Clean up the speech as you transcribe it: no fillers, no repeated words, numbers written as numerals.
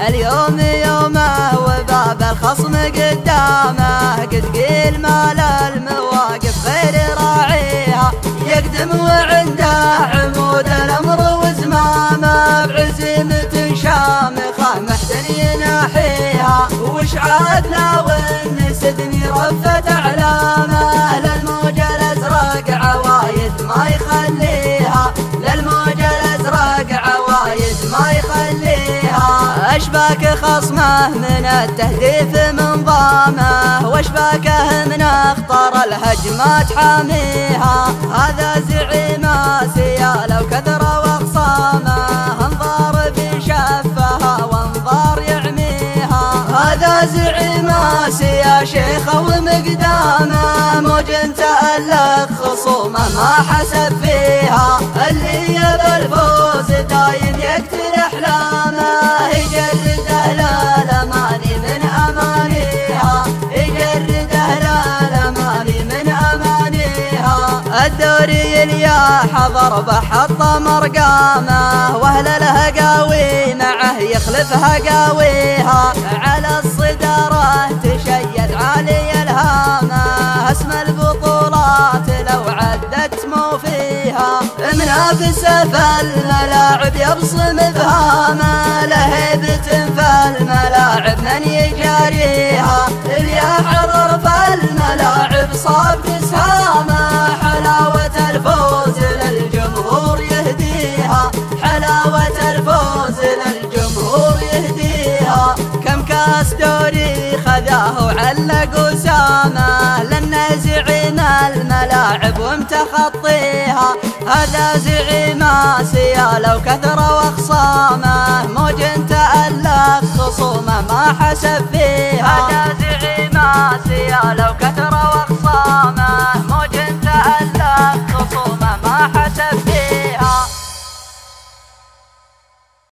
اليوم يومه وباب الخصم قدامه، قد قيل مال المواقف غير راعيها، يقدم وعنده عمود الأمر وزمامه، بعزيمة شامخة محسن يناحيها، وش عادنا والنسدني رفت أعلامه، للموج الأزرق عوايد ما يخليها، للموج الأزرق عوايد ما يخليها. أشباك خصمه من التهديف من ضامه، واشباكه من اخطار الهجمات حاميها، هذا زعيم آسيا لو كثر واخصامه، انظار بشفها وانظار يعميها، هذا زعيم آسيا شيخه ومقدامه، موج تألق خصومه ما حسب فيها، اللي يبى الفوز دايم يقتل احلامه، يجرد اهل الاماني من امانيها، يجرد اهل الاماني من امانيها. الدوري الياح ضربه حطم ارقامه، واهل الهقاوي معه يخلفها قاويها، على الصداره تشيد عالي الهامه، اسم البطولات لو عدت مو فيها، منافسه في الملاعب يبصم افهامه، لهيبة في الملاعب من يجاريها، الياح ظرف الملاعب صاب تسهامه، حلاوة الفوز للجمهور يهديها، حلاوة الفوز للجمهور يهديها. كم كاس دوري خذاه وعلق وسامه، لأنه زعيم الملاعب ومتخطيها، هذا زعيم آسيا لو كثر واخصامه، موج تألق خصومه ما حسب فيها، هذا زعيم آسيا لو كثر